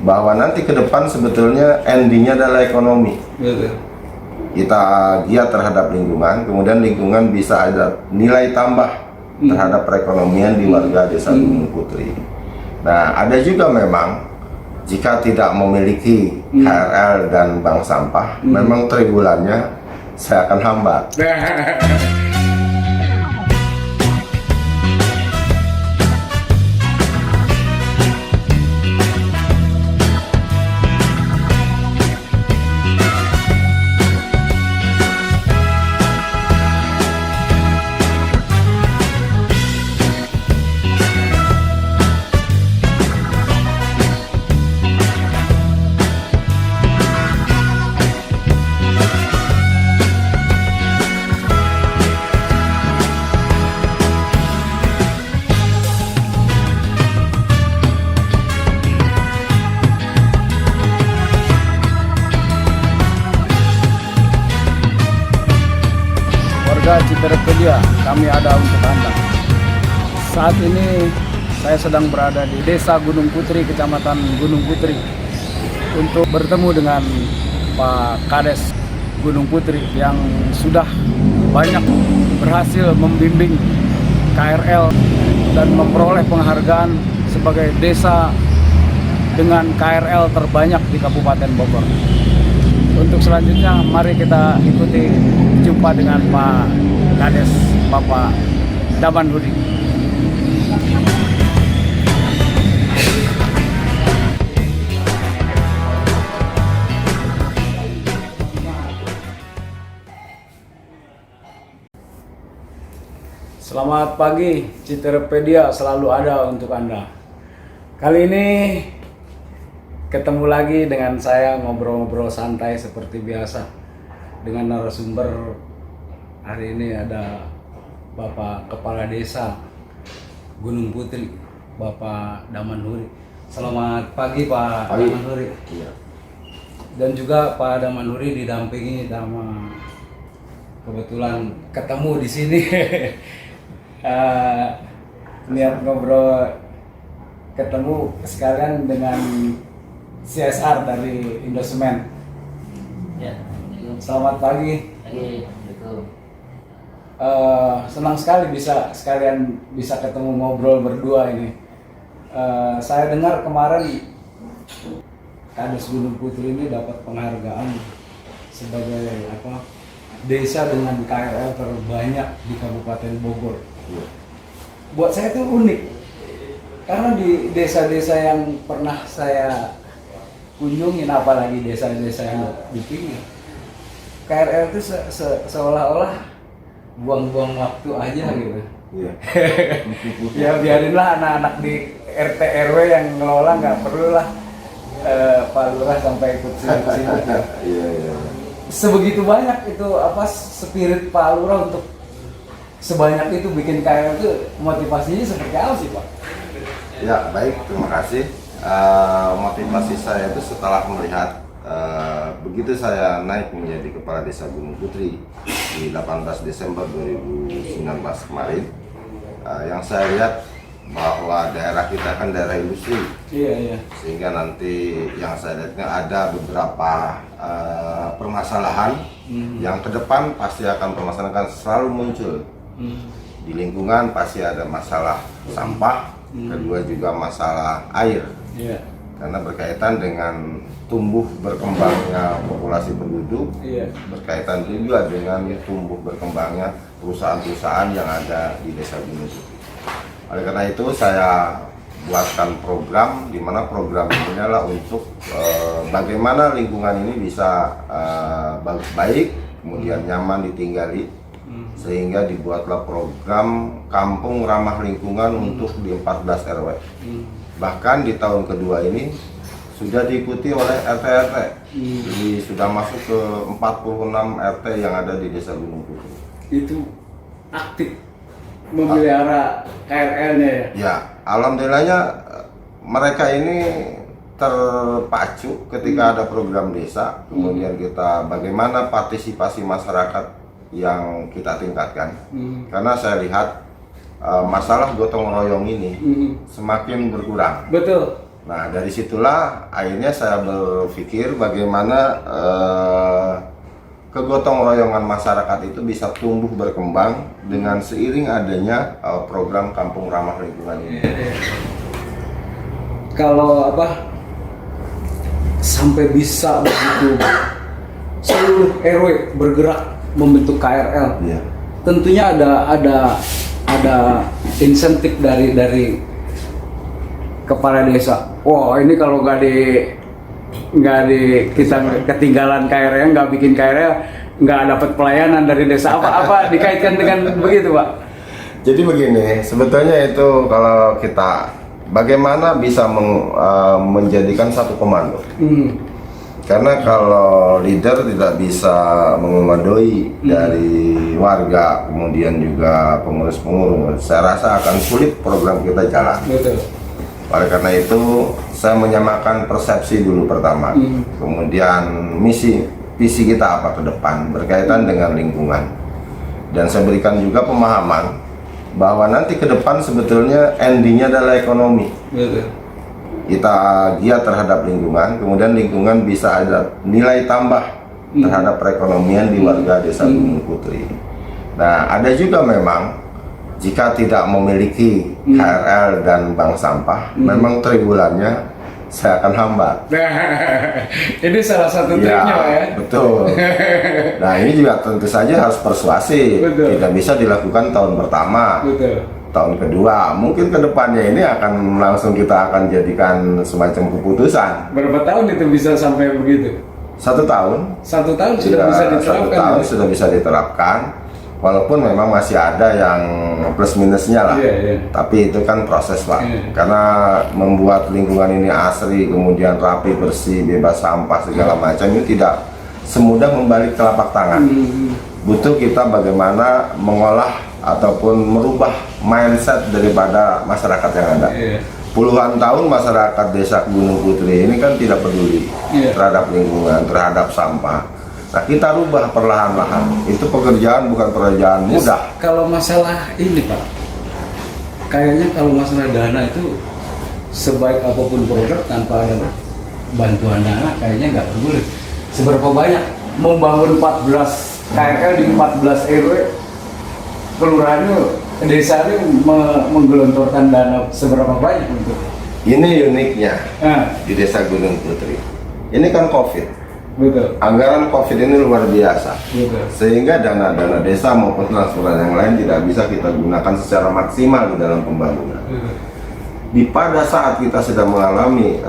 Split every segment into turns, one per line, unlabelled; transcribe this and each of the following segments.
bahwa nanti ke depan sebetulnya endingnya adalah ekonomi. Kita giat terhadap lingkungan, kemudian lingkungan bisa ada nilai tambah terhadap perekonomian di warga Desa Gunung Putri. Nah, ada juga memang jika tidak memiliki KRL dan bank sampah, memang tribulannya saya akan hambat.
Warga Citereppedia, kami ada untuk Anda. Saat ini saya sedang berada di Desa Gunung Putri, Kecamatan Gunung Putri, untuk bertemu dengan Pak Kades Gunung Putri yang sudah banyak berhasil membimbing KRL dan memperoleh penghargaan sebagai desa dengan KRL terbanyak di Kabupaten Bogor. Untuk selanjutnya, mari kita ikuti jumpa dengan Pak Kades, Bapak Daman Hudi. Selamat pagi, Citereppedia selalu ada untuk Anda. Kali ini ketemu lagi dengan saya, ngobrol-ngobrol santai seperti biasa dengan narasumber. Hari ini ada Bapak Kepala Desa Gunung Putri, Bapak Daman Huri. Selamat pagi Pak Daman Huri.
Iya.
Dan juga Pak Daman Huri didampingi sama, kebetulan ketemu di sini. Niat ngobrol ketemu sekalian dengan CSR dari Indosemen.
Ya,
Selamat pagi.
Assalamualaikum.
Senang sekali bisa sekalian bisa ketemu ngobrol berdua ini. Saya dengar kemarin Kades Gunung Putri ini dapat penghargaan sebagai desa dengan KRL terbanyak di Kabupaten Bogor. Buat saya itu unik karena di desa-desa yang pernah saya kunjungin, apalagi desa-desa yang di pinggir, KRL itu seolah-olah buang-buang waktu aja gitu.
Iya.
Ya biarinlah anak-anak di RT RW yang ngelola, nggak perlulah Pak Lurah sampai ikut sini.
Iya.
Sebegitu banyak itu spirit Pak Lurah untuk sebanyak itu bikin KRL itu, motivasinya seperti apa sih Pak?
Ya, baik, terima kasih. Motivasi saya itu setelah melihat begitu saya naik menjadi Kepala Desa Gunung Putri di 18 Desember 2019 kemarin, yang saya lihat bahwa daerah kita kan daerah industri.
Iya.
Sehingga nanti yang saya lihatnya ada beberapa permasalahan yang ke depan pasti akan permasalahan selalu muncul. Di lingkungan pasti ada masalah sampah, kedua juga masalah air.
Iya.
Karena berkaitan dengan tumbuh berkembangnya populasi penduduk, berkaitan juga dengan tumbuh berkembangnya perusahaan-perusahaan yang ada di Desa Gunung Putri. Oleh karena itu saya buatkan program, di mana program ini adalah untuk bagaimana lingkungan ini bisa baik, kemudian nyaman ditinggali, sehingga dibuatlah program Kampung Ramah Lingkungan untuk di 14 RW. Bahkan di tahun kedua ini sudah diikuti oleh RT-RT. Jadi sudah masuk ke 46 RT yang ada di Desa Gunung Putri.
Itu aktif memelihara KRL-nya ya?
Ya, alhamdulillahnya mereka ini terpacu ketika ada program desa, kemudian kita bagaimana partisipasi masyarakat yang kita tingkatkan. Karena saya lihat masalah gotong royong ini semakin berkurang.
Betul.
Nah, dari situlah akhirnya saya berpikir bagaimana kegotong royongan masyarakat itu bisa tumbuh berkembang dengan seiring adanya program Kampung Ramah Lingkungan ini.
Kalau sampai bisa begitu seluruh RW bergerak membentuk KRL,
Iya.
tentunya ada insentif dari kepala desa. Wah, ini kalau nggak kita ketinggalan KRL, nggak bikin KRL, nggak dapat pelayanan dari desa. Apa dikaitkan dengan begitu, Pak?
Jadi begini, sebetulnya itu kalau kita bagaimana bisa menjadikan satu komando. Karena kalau leader tidak bisa mengomadoi dari warga, kemudian juga pengurus-pengurus, saya rasa akan sulit program kita jalan.
Betul.
Oleh karena itu, saya menyamakan persepsi dulu pertama, kemudian visi kita apa ke depan berkaitan dengan lingkungan, dan saya berikan juga pemahaman bahwa nanti ke depan sebetulnya endingnya adalah ekonomi.
Betul.
Kita giat terhadap lingkungan, kemudian lingkungan bisa ada nilai tambah terhadap perekonomian di warga desa Gunung Putri. Nah, ada juga memang jika tidak memiliki KRL dan bank sampah, memang tribulannya saya akan hambat.
Ini salah satu triknya, Pak, ya.
Betul. Nah, ini juga tentu saja harus persuasif.
Betul.
Tidak bisa dilakukan tahun pertama.
Betul.
Tahun kedua, mungkin ke depannya ini akan langsung kita akan jadikan semacam keputusan.
Berapa tahun itu bisa sampai begitu?
1 tahun.
1 tahun sudah bisa diterapkan.
1 tahun
ya?
sudah bisa diterapkan. Walaupun memang masih ada yang plus minusnya lah.
Iya.
Tapi itu kan proses, Pak.
Iya.
Karena membuat lingkungan ini asri, kemudian rapi, bersih, bebas sampah segala macam itu tidak semudah membalik telapak tangan. Butuh kita bagaimana mengolah ataupun merubah mindset daripada masyarakat yang ada.
Iya.
Puluhan tahun masyarakat desa Gunung Putri ini kan tidak peduli terhadap lingkungan, terhadap sampah. Nah, kita rubah perlahan-lahan. Itu pekerjaan bukan pekerjaan mudah.
Kalau masalah ini, Pak, kayaknya kalau masalah dana itu sebaik apapun produk tanpa ada bantuan dana kayaknya nggak peduli. Seberapa banyak membangun 14 KRL di 14 RW, kelurahan desa ini menggelontorkan dana seberapa banyak untuk
Ini uniknya di desa Gunung Putri. Ini kan COVID.
betul.
Anggaran COVID ini luar biasa.
Betul.
Sehingga dana-dana desa maupun transferan yang lain tidak bisa kita gunakan secara maksimal di dalam pembangunan. Pada saat kita sedang mengalami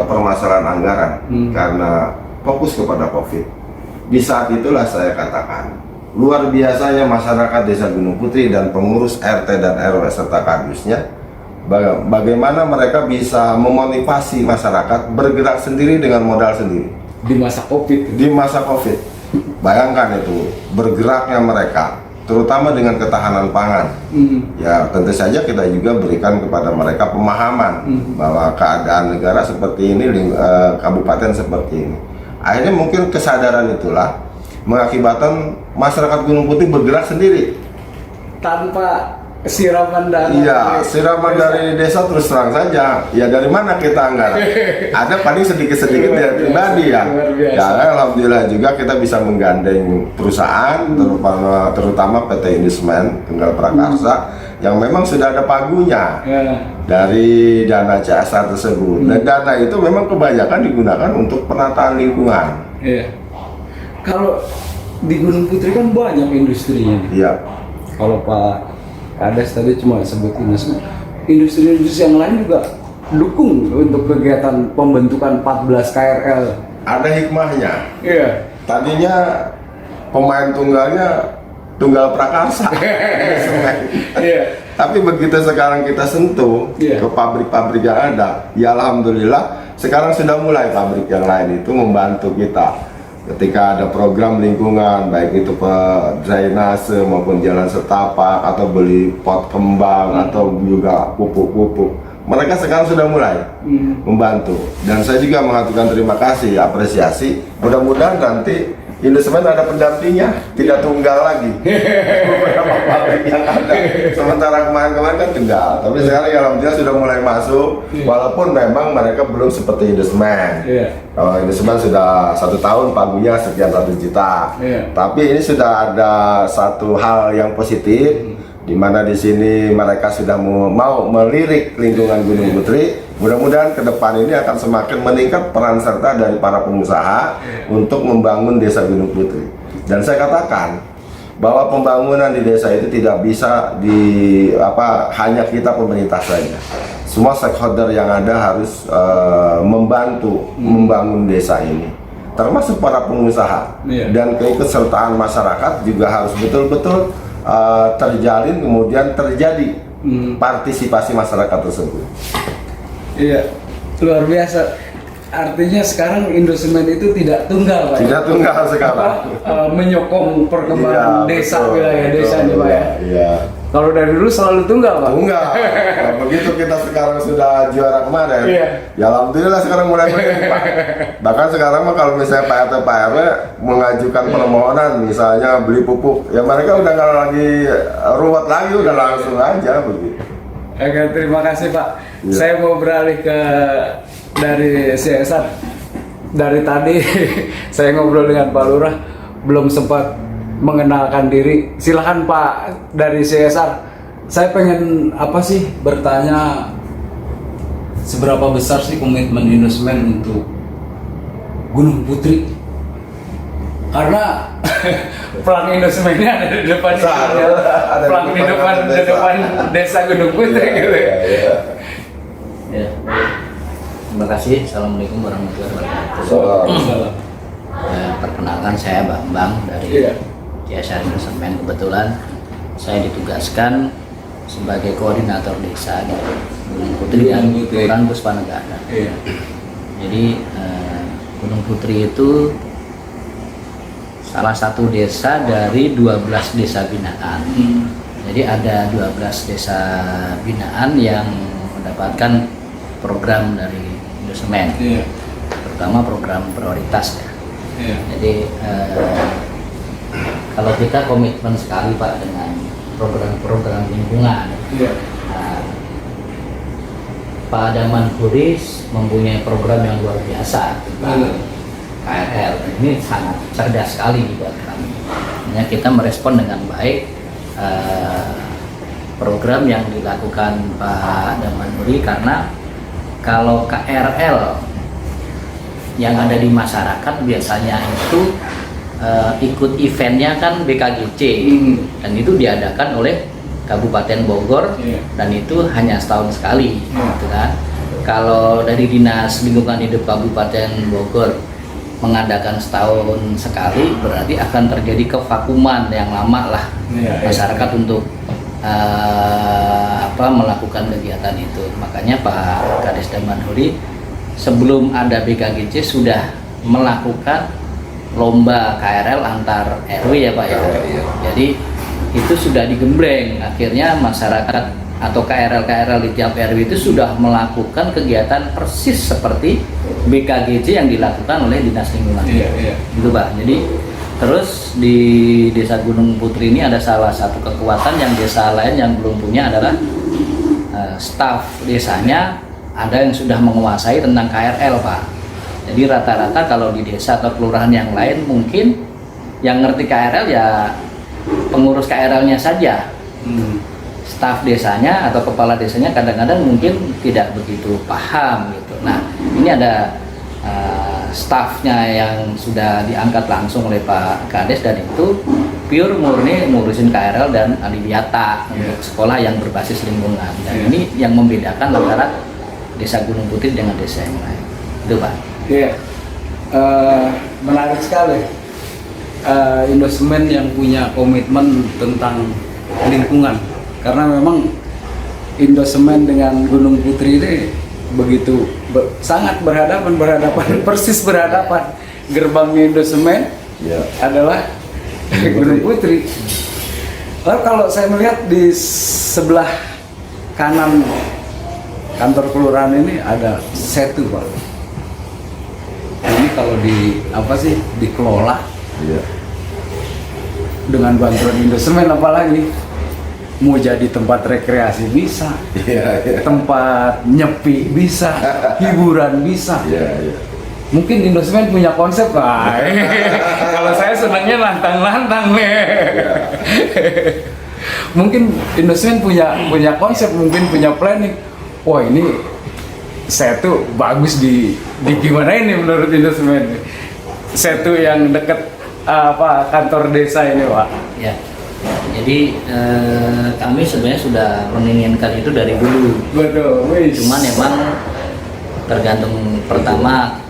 permasalahan anggaran karena fokus kepada COVID, di saat itulah saya katakan luar biasanya masyarakat desa Gunung Putri dan pengurus RT dan RW serta kadusnya, bagaimana mereka bisa memotivasi masyarakat bergerak sendiri dengan modal sendiri
Di masa COVID.
di masa COVID. Bayangkan itu bergeraknya mereka, terutama dengan ketahanan pangan. Ya, tentu saja kita juga berikan kepada mereka pemahaman bahwa keadaan negara seperti ini, kabupaten seperti ini. Akhirnya mungkin kesadaran itulah mengakibatkan masyarakat Gunung Putri bergerak sendiri
Tanpa siraman dana.
Iya, siraman dari desa terus terang saja. Ya, dari mana kita anggaran? Ada paling sedikit-sedikit dari pribadi ya. Ya, alhamdulillah juga kita bisa menggandeng perusahaan, terutama PT Indusmen Tunggal Prakarsa yang memang sudah ada pagunya dari dana CSR tersebut. Dan dana itu memang kebanyakan digunakan untuk penataan lingkungan.
Iya. Kalau di Gunung Putri kan banyak industrinya.
Iya.
Kalau Pak Kades tadi cuma sebut industri-industri yang lain juga dukung untuk kegiatan pembentukan 14 KRL.
Ada hikmahnya.
Iya.
Tadinya pemain tunggalnya Tunggal Prakarsa.
Iya.
Tapi begitu sekarang kita sentuh ke pabrik-pabrik yang ada, ya alhamdulillah sekarang sudah mulai pabrik yang lain itu membantu kita. Ketika ada program lingkungan, baik itu drainase maupun jalan setapak atau beli pot kembang atau juga pupuk-pupuk, mereka sekarang sudah mulai membantu. Dan saya juga mengaturkan terima kasih, apresiasi. Mudah-mudahan nanti Indosemen ada pendampingnya, tidak tunggal lagi. Beberapa pabrik yang ada. Sementara kemarin-kemarin kan tunggal, tapi sekarang alhamdulillah sudah mulai masuk. Walaupun memang mereka belum seperti Indosemen. Kalau Indosemen sudah 1 tahun pagunya sekian 1 juta. Tapi ini sudah ada satu hal yang positif, di mana di sini mereka sudah mau melirik lingkungan Gunung Putri. Mudah-mudahan ke depan ini akan semakin meningkat peran serta dari para pengusaha untuk membangun desa Gunung Putri. Dan saya katakan bahwa pembangunan di desa itu tidak bisa hanya kita pemerintah saja. Semua stakeholder yang ada harus membantu membangun desa ini, termasuk para pengusaha. Dan keikutsertaan masyarakat juga harus betul-betul terjalin, kemudian terjadi partisipasi masyarakat tersebut.
Iya, luar biasa. Artinya sekarang Indosemen itu tidak tunggal, Pak.
Tidak tunggal sekarang.
Menyokong perkembangan desa, wilayah desa nih, Pak ya.
Iya.
Kalau dari dulu selalu tunggal, Pak.
Tunggal. Nah, begitu kita sekarang sudah juara kemarin, ya alhamdulillah sekarang mulai berkembang. Bahkan sekarang mah kalau misalnya Pak RT Pak RW mengajukan permohonan, misalnya beli pupuk, ya mereka udah nggak lagi ruwet lagi, udah langsung aja begitu.
Oke, terima kasih Pak.
Ya.
Saya mau beralih ke dari CSR. Dari tadi saya ngobrol dengan Pak Lurah, belum sempat mengenalkan diri. Silahkan Pak dari CSR. Saya pengen bertanya, seberapa besar sih komitmen Indosemen untuk Gunung Putri? Karena pelang Indosemennya ada di depan pelang di depan desa Gunung Putri gitu.
Ya. Terima kasih. Assalamualaikum warahmatullahi wabarakatuh. Perkenalkan, saya Bambang dari CSR Indosemen. Kebetulan saya ditugaskan sebagai koordinator desa di Gunung Putri dan Kelurahan Puspanegara. Jadi Gunung Putri itu salah satu desa dari 12 desa binaan. Jadi ada 12 desa binaan yang mendapatkan program dari Indosemen. Terutama program prioritas ya. Jadi kalau kita komitmen sekali Pak dengan program-program lingkungan. Pak Adaman Kuris mempunyai program yang luar biasa tentang KRL. Ini sangat cerdas sekali buat kami. Hanya kita merespon dengan baik program yang dilakukan Pak Damanuri, karena kalau KRL yang ada di masyarakat biasanya itu ikut eventnya kan BKGC dan itu diadakan oleh Kabupaten Bogor dan itu hanya setahun sekali, gitu kan. Kalau dari Dinas Lingkungan Hidup Kabupaten Bogor mengadakan setahun sekali, berarti akan terjadi kevakuman yang lama lah masyarakat untuk melakukan kegiatan itu. Makanya Pak Kades Damanhuri sebelum ada BKGC sudah melakukan lomba KRL antar RW ya Pak ya. Jadi itu sudah digembleng, akhirnya masyarakat atau KRL di tiap RW itu sudah melakukan kegiatan persis seperti BKGC yang dilakukan oleh Dinas Lingkungan. Gitu Pak. Jadi terus di Desa Gunung Putri ini ada salah satu kekuatan yang desa lain yang belum punya adalah staf desanya ada yang sudah menguasai tentang KRL Pak. Jadi rata-rata kalau di desa atau kelurahan yang lain mungkin yang ngerti KRL ya pengurus KRL-nya saja. Staf desanya atau kepala desanya kadang-kadang mungkin tidak begitu paham gitu. Nah, ini ada stafnya yang sudah diangkat langsung oleh Pak Kades dan itu pure murni ngurusin KRL dan aliyata untuk sekolah yang berbasis lingkungan. Dan ini yang membedakan antara Desa Gunung Putri dengan desa yang lain. Itu Pak.
Menarik sekali. Indosemen yang punya komitmen tentang lingkungan. Karena memang Indosemen dengan Gunung Putri ini begitu sangat berhadapan persis berhadapan. Gerbangnya Indosemen adalah Gunung Putri. Lalu kalau saya melihat di sebelah kanan kantor kelurahan ini ada setu Pak. Ini kalau dikelola
Iya.
Dengan bantuan Indosemen apalagi mau jadi tempat rekreasi bisa,
Iya.
tempat nyepi bisa, hiburan bisa.
Iya.
Mungkin Indosemen punya konsep lah. Kalau saya senangnya lantang-lantang nih. Mungkin Indosemen punya konsep, mungkin punya planning. Wah ini saya tuh bagus di gimana ini menurut Indosemen. Saya tuh yang deket kantor desa ini, Pak.
Ya. Jadi kami sebenarnya sudah menginginkan itu dari dulu.
Betul.
Cuman memang tergantung pertama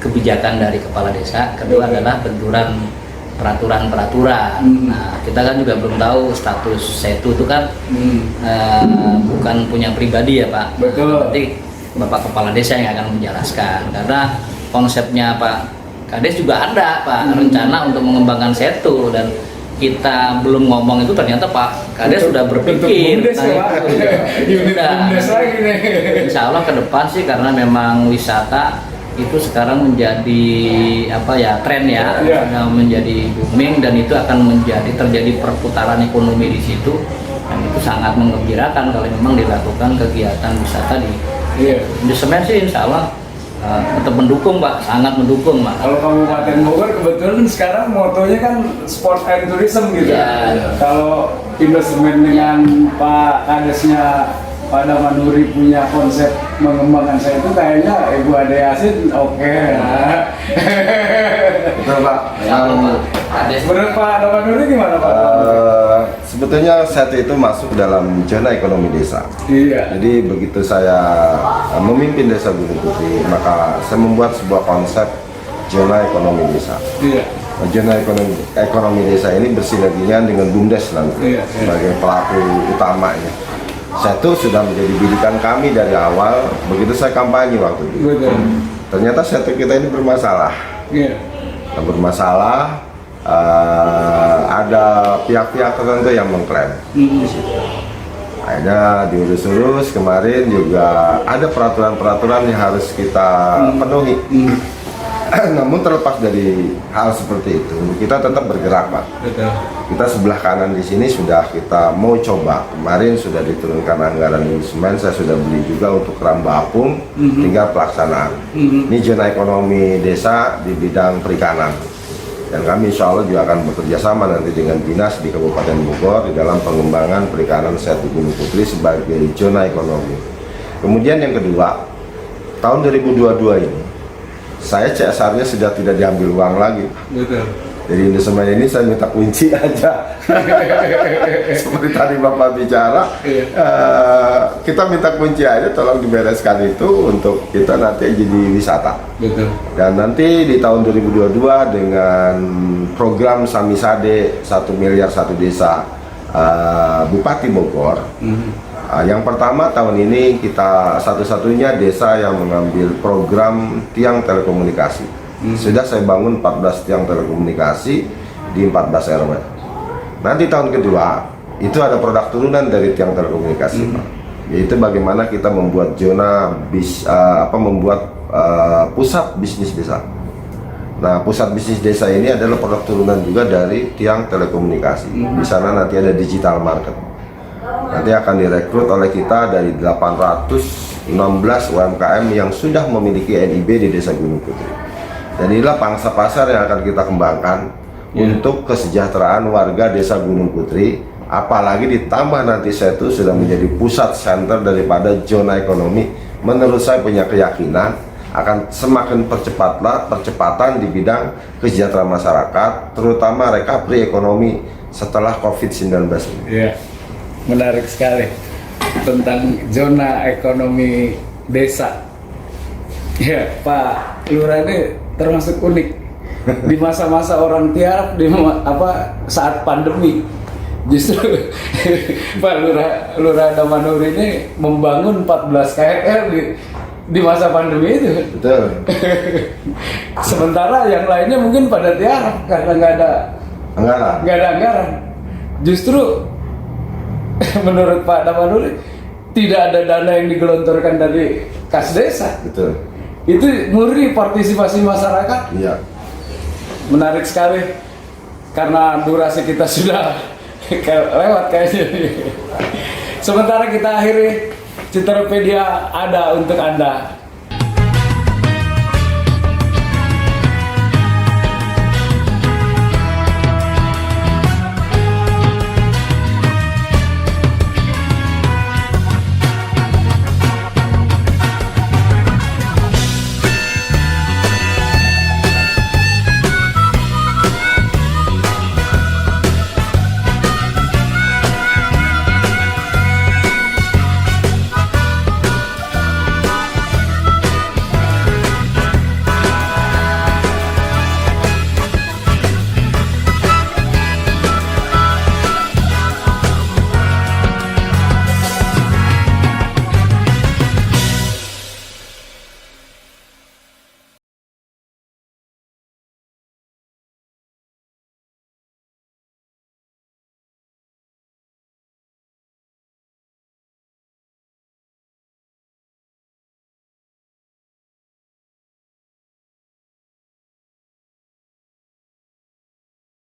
kebijakan dari kepala desa, kedua adalah benturan peraturan-peraturan. Nah, kita kan juga belum tahu status setu itu kan bukan punya pribadi ya Pak.
Betul.
Nanti Bapak Kepala Desa yang akan menjelaskan, karena konsepnya Pak Kades juga ada Pak rencana untuk mengembangkan setu, dan kita belum ngomong itu ternyata Pak Kades sudah berpikir.
BUMDes ya, Pak. Unit BUMDes lagi nih.
Insya Allah ke depan sih, karena memang wisata itu sekarang menjadi tren ya, menjadi booming, dan itu akan terjadi perputaran ekonomi di situ, dan itu sangat menggembirakan kalau memang dilakukan kegiatan wisata di Indosemen sih. Insya Allah tetap mendukung Pak, sangat mendukung Pak.
Kalau Kabupaten Bogor kebetulan sekarang motonya kan sport and tourism gitu. Kalau Indosemen dengan Pak Kadesnya Pak Damanhuri punya konsep mengembangkan saya itu kayaknya Ibu Ade Yasin oke.
Betul Pak.
Menurut Pak Damanhuri gimana Pak?
Sebetulnya setu itu masuk dalam zona ekonomi desa.
Iya.
Jadi begitu saya memimpin Desa Gunung Putri, maka saya membuat sebuah konsep zona ekonomi desa.
Iya.
Zona ekonomi desa ini bersinerginya dengan BUMDes nanti sebagai pelaku utamanya. Setu sudah menjadi bidikan kami dari awal, begitu saya kampanye waktu itu.
Betul.
Ternyata setu kita ini bermasalah.
Iya.
Bermasalah, ada pihak-pihak tertentu yang mengklaim di situ. Akhirnya diurus-urus, kemarin juga ada peraturan-peraturan yang harus kita penuhi. Namun terlepas dari hal seperti itu, kita tetap bergerak, Pak.
Betul.
Kita sebelah kanan di sini sudah kita mau coba. Kemarin sudah diturunkan anggaran Indosemen, saya sudah beli juga untuk Ramba Apung, tinggal pelaksanaan. Ini zona ekonomi desa di bidang perikanan. Dan kami insya Allah juga akan bekerja sama nanti dengan dinas di Kabupaten Bogor di dalam pengembangan perikanan setu Gunung Putri sebagai zona ekonomi. Kemudian yang kedua, tahun 2022 ini, saya CSR-nya sudah tidak diambil uang lagi.
Betul.
Jadi Indosemen ini saya minta kunci aja. Seperti tadi Bapak bicara, kita minta kunci aja, tolong dibereskan itu untuk kita nanti jadi wisata.
Betul.
Dan nanti di tahun 2022 dengan program Samisade 1 miliar 1 desa Bupati Bogor. Yang pertama tahun ini kita satu-satunya desa yang mengambil program tiang telekomunikasi. Sudah saya bangun 14 tiang telekomunikasi di 14 RW. Nanti tahun kedua itu ada produk turunan dari tiang telekomunikasi, Pak. Yaitu bagaimana kita membuat zona pusat bisnis desa. Nah, pusat bisnis desa ini adalah produk turunan juga dari tiang telekomunikasi. Di sana nanti ada digital market. Nanti akan direkrut oleh kita dari 816 UMKM yang sudah memiliki NIB di Desa Gunung Putri. Dan inilah pangsa pasar yang akan kita kembangkan untuk kesejahteraan warga Desa Gunung Putri. Apalagi ditambah nanti setu sudah menjadi pusat center daripada zona ekonomi. Menurut saya punya keyakinan akan semakin percepatan di bidang kesejahteraan masyarakat, terutama recovery ekonomi setelah COVID-19 ini.
Iya. Menarik sekali tentang zona ekonomi desa. Ya, Pak Lurah ini termasuk unik di masa-masa orang tiarap saat pandemi. Justru Pak Lurah Damanhuri ini membangun 14 KRL di masa pandemi itu.
Betul.
Sementara yang lainnya mungkin pada tiarap karena nggak ada anggaran. Justru menurut Pak Damanhuri tidak ada dana yang digelontorkan dari kas desa.
Betul.
Itu murni partisipasi masyarakat.
Iya.
Menarik sekali. karena durasi kita sudah lewat kayaknya. Sementara kita akhiri, Citropedia ada untuk Anda.